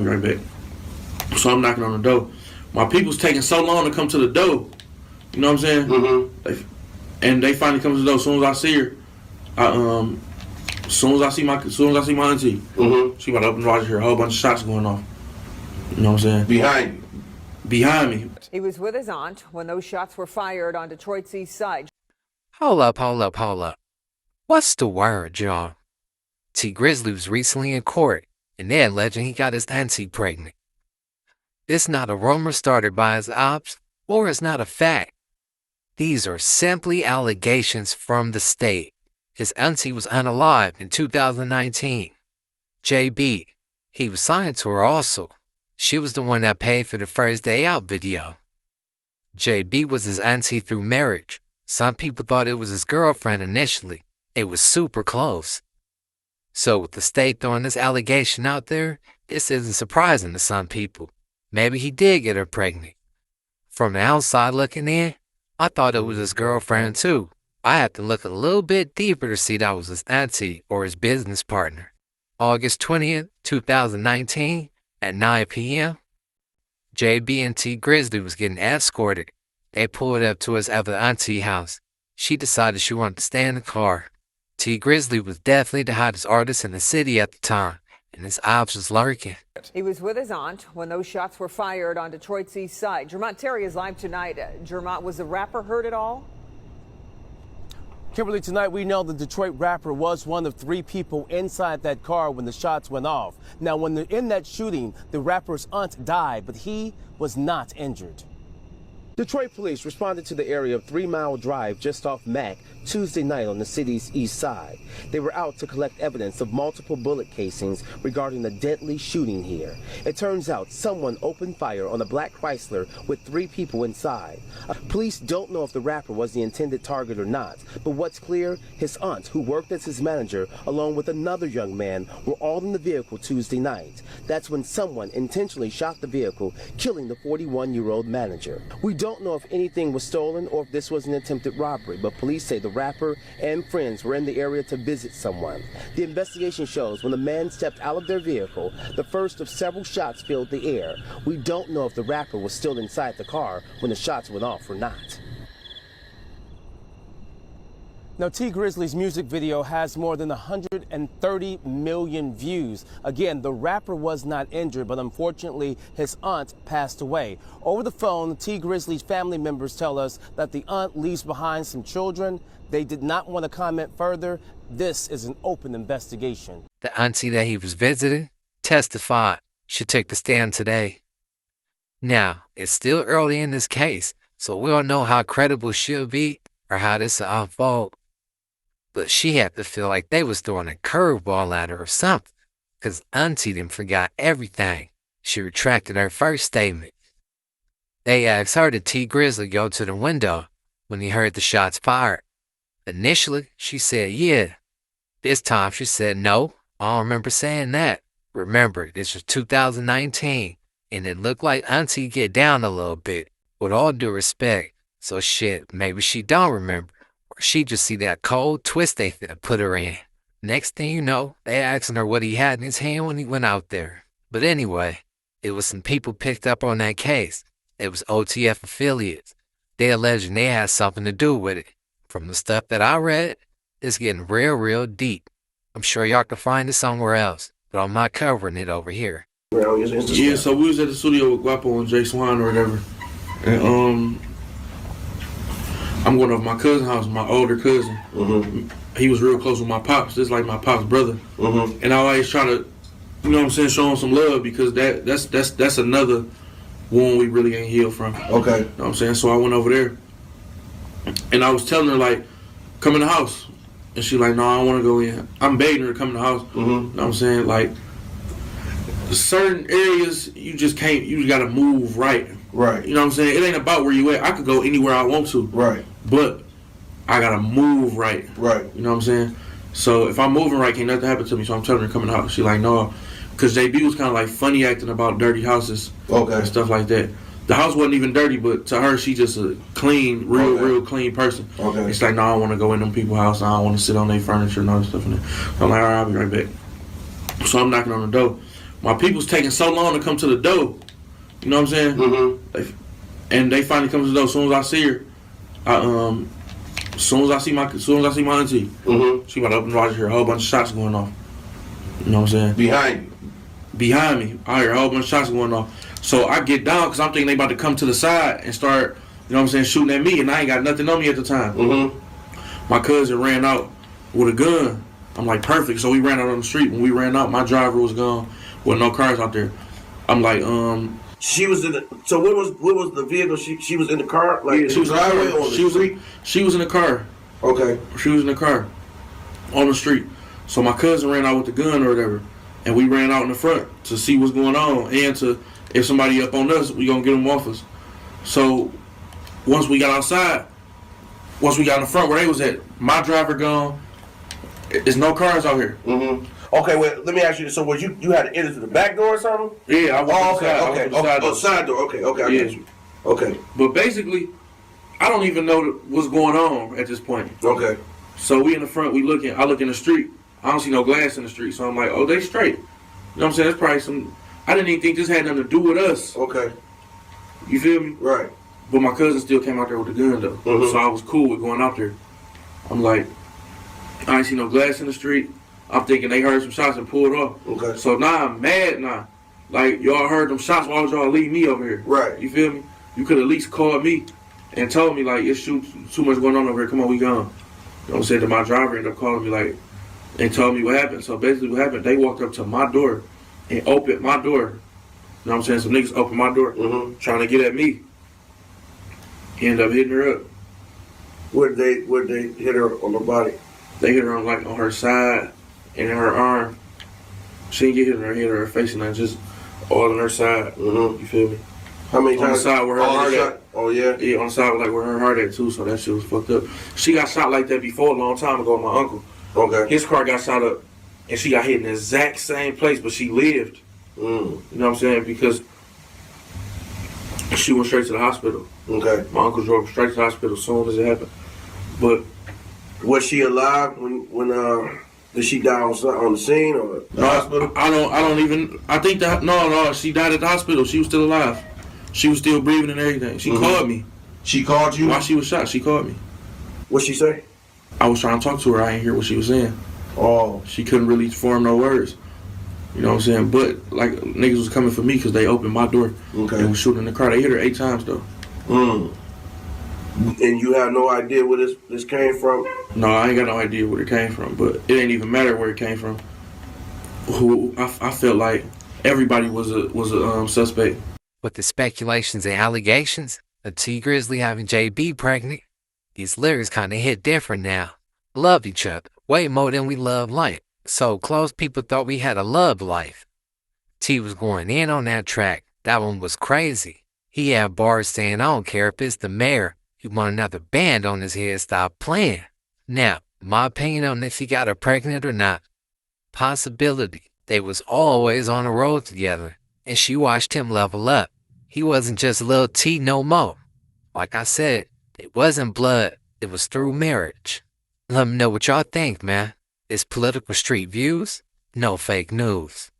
be right back. So I'm knocking on the door. My people's taking so long to come to the door. You know what I'm saying? Mm-hmm. They finally come to the door. As soon as I see her, as soon as I see my auntie, she about to open the door. I just hear a whole bunch of shots going off. You know what I'm saying? Behind me. He was with his aunt when those shots were fired on Detroit's east side. Hold up. What's the word, y'all? Tee Grizzley was recently in court, and they're alleging he got his auntie pregnant. It's not a rumor started by his ops, or it's not a fact. These are simply allegations from the state. His auntie was unalived in 2019. JB, he was signed to her also. She was the one that paid for the first day out video. JB was his auntie through marriage. Some people thought it was his girlfriend initially. It was super close. So with the state throwing this allegation out there, this isn't surprising to some people. Maybe he did get her pregnant. From the outside looking in, I thought it was his girlfriend too. I had to look a little bit deeper to see that was his auntie or his business partner. August 20th, 2019, at 9 p.m., JB and Tee Grizzley was getting escorted. They pulled up to his other auntie house. She decided she wanted to stay in the car. Tee Grizzley was definitely the hottest artist in the city at the time, and his ops was lurking. He was with his aunt when those shots were fired on Detroit's east side. Jermont Terry is live tonight. Jermont, was the rapper hurt at all? Kimberly, tonight we know the Detroit rapper was one of 3 people inside that car when the shots went off. Now, when in that shooting, the rapper's aunt died, but he was not injured. Detroit police responded to the area of 3 Mile Drive just off Mack Tuesday night on the city's east side. They were out to collect evidence of multiple bullet casings regarding the deadly shooting here. It turns out someone opened fire on a black Chrysler with 3 people inside. Police don't know if the rapper was the intended target or not, but what's clear, his aunt, who worked as his manager, along with another young man, were all in the vehicle Tuesday night. That's when someone intentionally shot the vehicle, killing the 41-year-old manager. We don't know if anything was stolen or if this was an attempted robbery, but police say the rapper and friends were in the area to visit someone. The investigation shows when the man stepped out of their vehicle, the first of several shots filled the air. We don't know if the rapper was still inside the car when the shots went off or not. Now, Tee Grizzley's music video has more than 130 million views. Again, the rapper was not injured, but unfortunately, his aunt passed away. Over the phone, Tee Grizzley's family members tell us that the aunt leaves behind some children. They did not want to comment further. This is an open investigation. The auntie that he was visiting testified. She took the stand today. Now, it's still early in this case, so we don't know how credible she'll be or how this will unfold. But she had to feel like they was throwing a curveball at her or something, because auntie them forgot everything. She retracted her first statement. They asked her to Tee Grizzley go to the window when he heard the shots fired. Initially, she said yeah. This time she said no, I don't remember saying that. Remember, this was 2019, and it looked like auntie get down a little bit, with all due respect. So shit, maybe she don't remember. Or she just see that cold twist they put her in. Next thing you know, they asking her what he had in his hand when he went out there. But anyway, it was some people picked up on that case. It was OTF affiliates. They alleging they had something to do with it. From the stuff that I read, it's getting real deep. I'm sure y'all can find it somewhere else, but I'm not covering it over here. Yeah, so we was at the studio with Guapo and Jay Swan or whatever. And I'm going over my cousin's house, my older cousin. He was real close with my pops. This is like my pop's brother. And I always try to, you know what I'm saying, show him some love because that's another wound we really ain't healed from. Okay. You know what I'm saying? So I went over there and I was telling her, like, come in the house. And she like, no, I don't want to go in. I'm begging her to come in the house. You know what I'm saying? Like, certain areas, you just can't, you got to move right. Right. You know what I'm saying? It ain't about where you at. I could go anywhere I want to. Right. But I got to move right. Right. You know what I'm saying? So if I'm moving right, can't nothing happen to me. So I'm telling her to come in the house. She like, no. Because JB was kind of like funny acting about dirty houses. Okay. And stuff like that. The house wasn't even dirty, but to her, she just a clean, real clean person. Okay. It's like, no, I don't want to go in them people's house. I don't want to sit on their furniture and all that stuff. So I'm like, all right, I'll be right back. So I'm knocking on the door. My people's taking so long to come to the door. You know what I'm saying? Mm-hmm. They finally come to the door. As soon as I see her, as soon as I see my auntie, she about to open the door. I just hear a whole bunch of shots going off. You know what I'm saying? Behind me, I hear a whole bunch of shots going off. So I get down because I'm thinking they about to come to the side and start, you know what I'm saying, shooting at me, and I ain't got nothing on me at the time. My cousin ran out with a gun. I'm like, perfect. So we ran out on the street. When we ran out, my driver was gone with no cars out there. I'm like, She was in the. So what was the vehicle? She was in the car, like yeah, in the driveway or the street? She was in the car. Okay. She was in the car on the street. So my cousin ran out with the gun or whatever, and we ran out in the front to see what's going on and to, if somebody up on us, we gonna get them off us. So once we got outside, once we got in the front where they was at, my driver gone. There's no cars out here. Okay, wait. Let me ask you this. So was you had to enter through the back door or something? Yeah, I was Side door. Okay, I Yeah. got you. Okay. But basically, I don't even know what's going on at this point. Okay. So we in the front, I look in the street. I don't see no glass in the street, so I'm like, oh, they straight. You know what I'm saying? That's probably some. I didn't even think this had nothing to do with us. Okay. You feel me? Right. But my cousin still came out there with the gun though, so I was cool with going out there. I'm like, I ain't see no glass in the street. I'm thinking they heard some shots and pulled off. Okay. So now I'm mad now. Like, y'all heard them shots, why would y'all leave me over here? Right. You feel me? You could at least call me and told me, like, it's too much going on over here. Come on, we gone. You know what I'm saying? That my driver ended up calling me, like, and told me what happened. So basically what happened, they walked up to my door and opened my door. You know what I'm saying? Some niggas opened my door trying to get at me. He ended up hitting her up. Where did they hit her on the body? They hit her on her side and in her arm. She didn't get hit in her head or her face and that, just all on her side. You feel me? How many on times? The side where her heart at. Oh yeah. Yeah, on the side like where her heart at too. So that shit was fucked up. She got shot like that before a long time ago. My uncle. Okay. His car got shot up, and she got hit in the exact same place, but she lived. You know what I'm saying? Because she went straight to the hospital. Okay. My uncle drove straight to the hospital as soon as it happened. But was she alive when did she die on the scene or the hospital? I don't even. I think that no. She died at the hospital. She was still alive. She was still breathing and everything. She called me. She called you? While she was shot, she called me. What'd she say? I was trying to talk to her. I didn't hear what she was saying. Oh. She couldn't really form no words. You know what I'm saying? But like niggas was coming for me because they opened my door and was shooting in the car. They hit her 8 times though. And you have no idea where this came from? No, I ain't got no idea where it came from. But it ain't even matter where it came from. I felt like everybody was a suspect. With the speculations and allegations of Tee Grizzley having JB pregnant, these lyrics kinda hit different now. Love each other, way more than we love life. So close people thought we had a love life. T was going in on that track. That one was crazy. He had bars saying, I don't care if it's the mayor. He want another band on his head, stop playing. Now, my opinion on if he got her pregnant or not. Possibility. They was always on the road together, and she watched him level up. He wasn't just Lil T no more. Like I said, it wasn't blood, it was through marriage. Let me know what y'all think, man. It's political street views, no fake news.